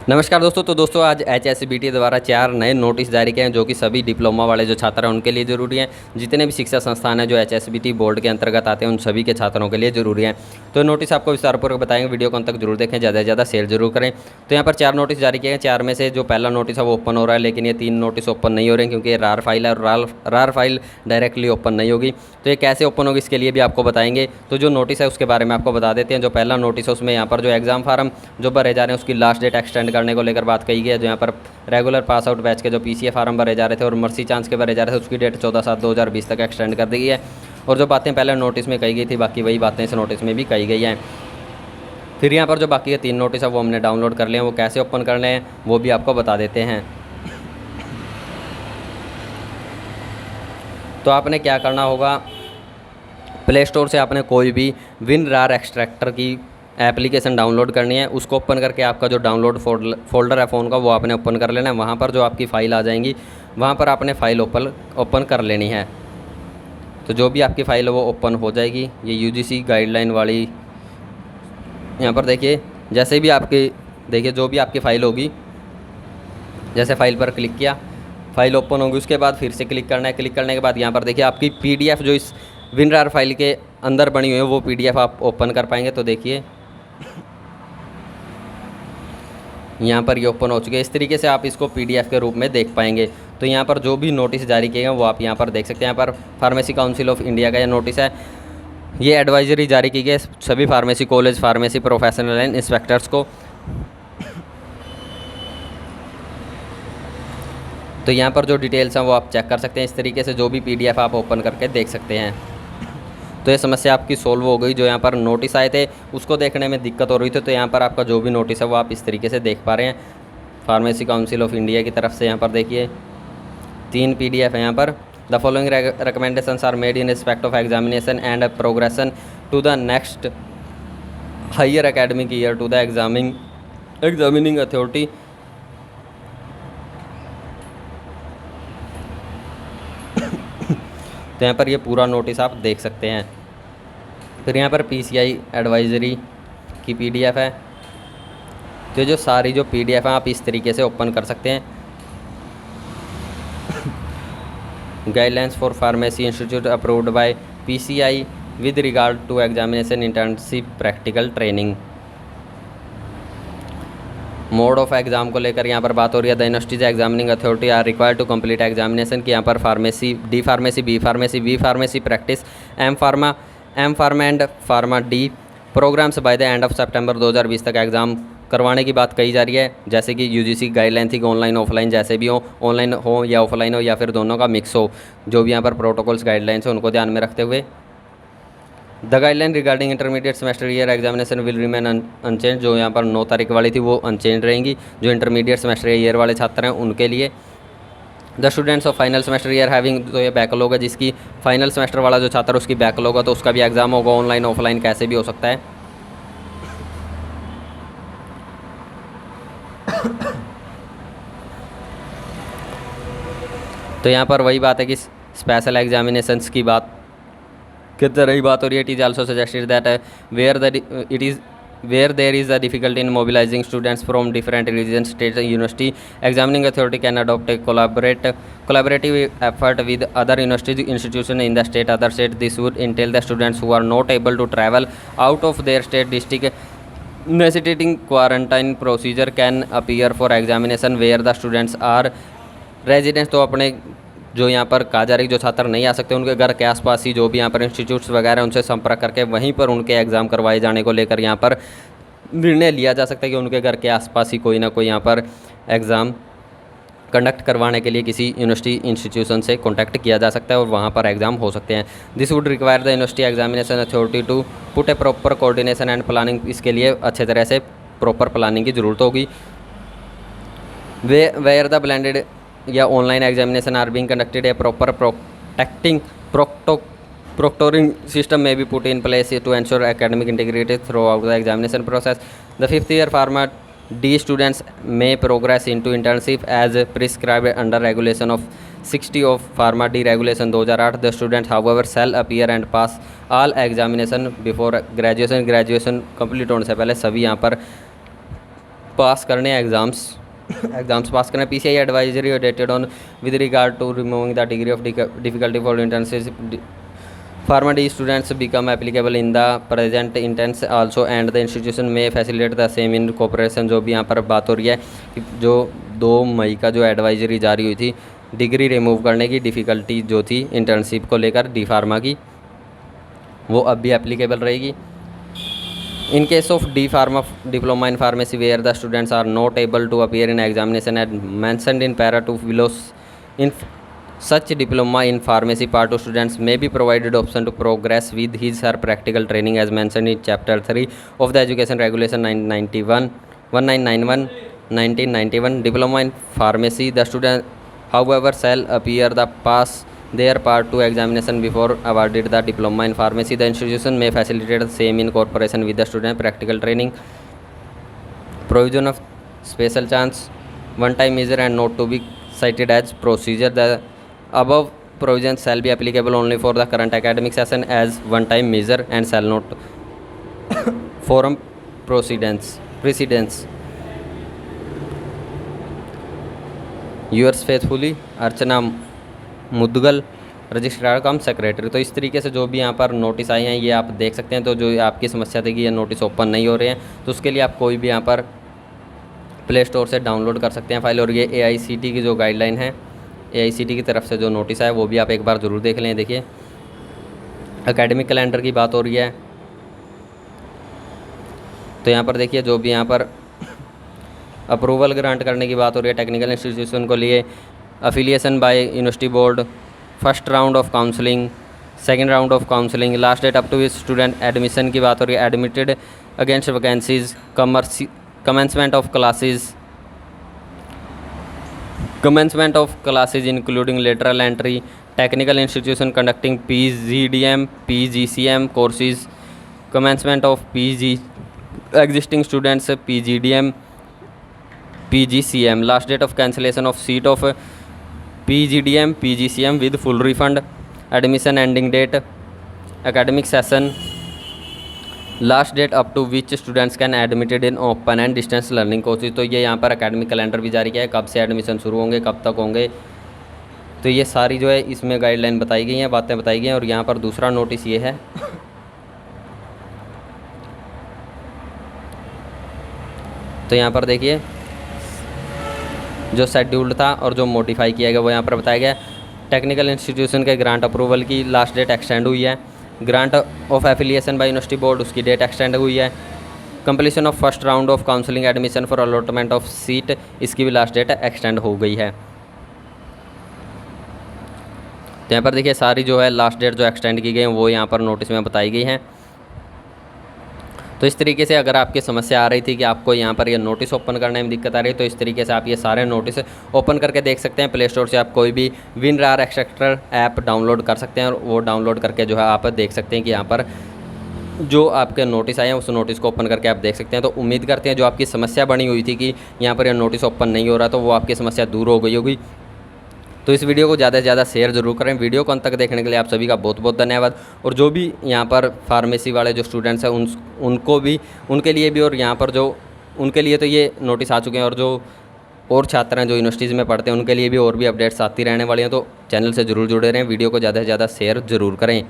नमस्कार दोस्तों। तो दोस्तों आज HSBT द्वारा 4 नए नोटिस जारी किए हैं जो कि सभी डिप्लोमा वाले जो छात्र हैं उनके लिए ज़रूरी हैं। जितने भी शिक्षा संस्थान हैं जो HSBT बोर्ड के अंतर्गत आते हैं उन सभी के छात्रों के लिए ज़रूरी हैं। तो नोटिस आपको विस्तारपूर्वक बताएंगे, वीडियो को अंत तक जरूर देखें, ज़्यादा से ज़्यादा शेयर जरूर करें। तो यहाँ पर 4 नोटिस जारी किए हैं। 4 में से जो पहला नोटिस है वो ओपन हो रहा है, लेकिन ये 3 नोटिस ओपन नहीं हो रहे हैं क्योंकि ये रार फाइल है और रार फाइल डायरेक्टली ओपन नहीं होगी। तो ये कैसे ओपन होगी इसके लिए भी आपको बताएंगे। तो जो नोटिस है उसके बारे में आपको बता देते हैं। जो पहला नोटिस है उसमें यहाँ पर जो एग्ज़ाम फार्म जो भरे जा रहे हैं उसकी लास्ट डेट एक्सटेंड करने को लेकर बात कही गई है। जो यहाँ पर रेगुलर पास आउट बैच के जो PCA फार्म भरे जा रहे थे और मर्सी चांस के भरे जा रहे थे उसकी डेट 14/7/2020 तक एक्सटेंड कर दी गई है। और जो बातें पहले नोटिस में कही गई थी बाकी वही बातें इस नोटिस में भी कही गई हैं। फिर यहाँ पर जो बाकी के 3 नोटिस है वो हमने डाउनलोड कर लिए हैं, वो कैसे ओपन करने हैं वो भी आपको बता देते हैं। तो आपने क्या करना होगा, प्ले स्टोर से आपने कोई भी WinRAR एक्सट्रैक्टर की एप्लीकेशन डाउनलोड करनी है। उसको ओपन करके आपका जो डाउनलोड फोल्डर है फ़ोन का वो आपने ओपन कर लेना है। वहाँ पर जो आपकी फ़ाइल आ जाएंगी वहाँ पर आपने फ़ाइल ओपन कर लेनी है। तो जो भी आपकी फ़ाइल है वो ओपन हो जाएगी। ये UGC गाइडलाइन वाली यहाँ पर देखिए, जैसे भी आपकी देखिए जो भी आपकी फ़ाइल होगी, जैसे फ़ाइल पर क्लिक किया फ़ाइल ओपन होगी, उसके बाद फिर से क्लिक करना है। क्लिक करने के बाद यहाँ पर देखिए आपकी PDF जो इस WinRAR फाइल के अंदर बनी हुई है वो PDF आप ओपन कर पाएंगे। तो देखिए यहाँ पर ये ओपन हो चुके हैं। इस तरीके से आप इसको PDF के रूप में देख पाएंगे। तो यहाँ पर जो भी नोटिस जारी किए गए वो आप यहाँ पर देख सकते हैं। यहाँ पर फार्मेसी काउंसिल ऑफ इंडिया का ये नोटिस है। ये एडवाइजरी जारी की गई है सभी pharmacy college, pharmacy professional and inspectors को। तो यहाँ पर जो डिटेल्स हैं वो आप चेक कर सकते हैं। इस तरीके से जो भी PDF आप ओपन करके देख सकते हैं। तो ये समस्या आपकी सोल्व हो गई। जो यहाँ पर नोटिस आए थे उसको देखने में दिक्कत हो रही थी, तो यहाँ पर आपका जो भी नोटिस है वो आप इस तरीके से देख पा रहे हैं। फार्मेसी काउंसिल ऑफ इंडिया की तरफ से यहाँ पर देखिए 3 PDF है यहाँ पर। The following recommendations are made in respect of examination and progression to the next higher academic year to the examining authority. तो यहाँ पर ये पूरा नोटिस आप देख सकते हैं। फिर यहाँ पर PCI एडवाइज़री की PDF है। तो जो सारी जो PDF है आप इस तरीके से ओपन कर सकते हैं। Guidelines for pharmacy institute approved by PCI with regard to examination internship practical training. Mode of exam को लेकर यहाँ पर बात हो रही है। The universities examining authority are required to complete examination की यहाँ पर pharmacy, D pharmacy, B pharmacy, B pharmacy practice, M pharma and pharma D programmes by the end of September 2020 तक एग्ज़ाम करवाने की बात कही जा रही है। जैसे कि UGC गाइडलाइन थी कि ऑनलाइन ऑफलाइन जैसे भी हो, ऑनलाइन हो या ऑफलाइन हो या फिर दोनों का मिक्स हो, जो भी यहाँ पर प्रोटोकॉल्स गाइडलाइंस है उनको ध्यान में रखते हुए the guideline regarding intermediate semester year examination will remain unchanged. जो यहाँ पर 9 तारीख वाली थी वो अनचेंज रहेंगी। जो इंटरमीडिएट सेमेस्टर ईयर वाले छात्र हैं उनके लिए the students of final semester year having, तो ये बैकलॉग है जिसकी फाइनल सेमेस्टर वाला जो छात्र उसकी बैकलॉग है तो उसका भी एग्ज़ाम होगा, ऑनलाइन ऑफलाइन कैसे भी हो सकता है। तो यहाँ पर वही बात है कि स्पेशल एग्जामिनेशंस की बात कितने रही बात हो रही है। It is also suggested that where there is a difficulty in mobilizing students from different religions, states and university, examining authority can adopt a collaborative effort with other university institutions in the state, other state. This would entail the students who are not able to travel out of their state district necessitating quarantine procedure can appear for examination where the students are residents। तो अपने जो यहाँ पर कहा जा रही जो छात्र नहीं आ सकते उनके घर के आसपास ही जो भी यहाँ पर इंस्टीट्यूट्स वगैरह उनसे संपर्क करके वहीं पर उनके एग्ज़ाम करवाए जाने को लेकर यहाँ पर निर्णय लिया जा सकता है कि उनके घर के आसपास ही कोई ना कोई यहाँ पर एग्ज़ाम कंडक्ट करवाने के लिए किसी यूनिवर्सिटी इंस्टीट्यूशन से कॉन्टैक्ट किया जा सकता है और वहाँ पर एग्ज़ाम हो सकते हैं। This would require the university examination authority to put a proper coordination and planning. इसके लिए अच्छे तरह से प्रॉपर प्लानिंग की ज़रूरत होगी। वेयर द ब्लेंडेड या online examination are being conducted, a proper proctoring system may be put in place to ensure academic integrity throughout the examination process. The 5th year Pharma D students may progress into internship as prescribed under regulation of 60 of Pharma D regulation 2008. The students however shall appear and pass all examination before graduation। Graduation complete होने से पहले सभी यहाँ पर पास करने exams पास करने। PCI advisory dated on with regard to removing the degree of difficulty for internship former D students become applicable in the present intense also and the institution may facilitate the same in cooperation। जो भी यहाँ पर बात हो रही है कि जो 2 मई का जो एडवाइजरी जारी हुई थी डिग्री रिमूव करने की डिफ़िकल्टी जो थी इंटर्नशिप को लेकर डी फार्मा की, वो अब भी एप्लीकेबल रहेगी। In case of D Pharma diploma in pharmacy where the students are not able to appear in examination as mentioned in para 2 below, in such diploma in pharmacy part 2 students may be provided option to progress with his or practical training as mentioned in chapter 3 of the education regulation 1991 diploma in pharmacy. The student however shall appear the pass their part 2 examination before awarded the diploma in pharmacy. The institution may facilitate the same in cooperation with the student practical training. Provision of special chance one time measure and not to be cited as procedure. The above provisions shall be applicable only for the current academic session as one time measure and shall not forum precedence. Yours faithfully Archana Mudgal registrar come secretary. तो इस तरीके से जो भी यहाँ पर notice आए हैं ये आप देख सकते हैं। तो जो आपकी समस्या थी कि ये नोटिस ओपन नहीं हो रहे हैं तो उसके लिए आप कोई भी यहाँ पर प्ले स्टोर से डाउनलोड कर सकते हैं फाइल। और ये AICTE की जो गाइडलाइन है, AICTE की तरफ से जो नोटिस है वो भी आप एक बार ज़रूर देख लें। देखिए एकेडमिक कैलेंडर की बात हो रही है तो यहाँ पर देखिए जो भी यहाँ पर अप्रूवल ग्रांट करने की बात हो रही है टेक्निकल इंस्टीट्यूशन को लिए affiliation by university board, first round of counselling, second round of counselling, last date up to student admission की बात हो रही है, admitted against vacancies, commencement of classes including lateral entry, technical institution conducting PGDM, PGCM courses, commencement of PG existing students PGDM, PGCM, last date of cancellation of seat of PGDM, PGCM with full refund, admission ending date, academic session, last date up to which students can admitted in open and distance learning courses. तो ये यहाँ पर academic calendar भी जारी किया है, कब से एडमिशन शुरू होंगे, कब तक होंगे। तो ये सारी जो है इसमें गाइडलाइन बताई गई हैं, बातें बताई गई हैं। और यहाँ पर दूसरा नोटिस ये है तो यहाँ पर देखिए जो शेड्यूल्ड था और जो मॉडिफाई किया गया वो यहाँ पर बताया गया। टेक्निकल इंस्टीट्यूशन के ग्रांट अप्रूवल की लास्ट डेट एक्सटेंड हुई है, grant of affiliation by university board उसकी डेट एक्सटेंड हुई है, completion of first round of counselling admission for allotment of seat इसकी भी लास्ट डेट एक्सटेंड हो गई है। तो यहाँ पर देखिए सारी जो है लास्ट डेट जो एक्सटेंड की गई हैं वो यहाँ पर नोटिस में बताई गई हैं। तो इस तरीके से अगर आपकी समस्या आ रही थी कि आपको यहाँ पर ये नोटिस ओपन करने में दिक्कत आ रही है तो इस तरीके से आप ये सारे नोटिस ओपन करके देख सकते हैं। प्ले स्टोर से आप कोई भी WinRAR एक्सट्रैक्टर ऐप डाउनलोड कर सकते हैं और वो डाउनलोड करके जो है आप देख सकते हैं कि यहाँ पर जो आपके नोटिस आए हैं उस नोटिस को ओपन करके आप देख सकते हैं। तो उम्मीद करते हैं जो आपकी समस्या बनी हुई थी कि यहाँ पर यह नोटिस ओपन नहीं हो रहा तो वो आपकी समस्या दूर हो गई होगी। तो इस वीडियो को ज़्यादा से ज़्यादा शेयर ज़रूर करें। वीडियो को अंत तक देखने के लिए आप सभी का बहुत बहुत धन्यवाद। और जो भी यहाँ पर फार्मेसी वाले जो स्टूडेंट्स हैं उनको भी, उनके लिए भी और यहाँ पर जो उनके लिए तो ये नोटिस आ चुके हैं और जो और छात्र हैं जो यूनिवर्सिटीज़ में पढ़ते हैं उनके लिए भी और भी अपडेट्स आती रहने वाली हैं। तो चैनल से ज़रूर जुड़े रहें, वीडियो को ज़्यादा से ज़्यादा शेयर ज़रूर करें।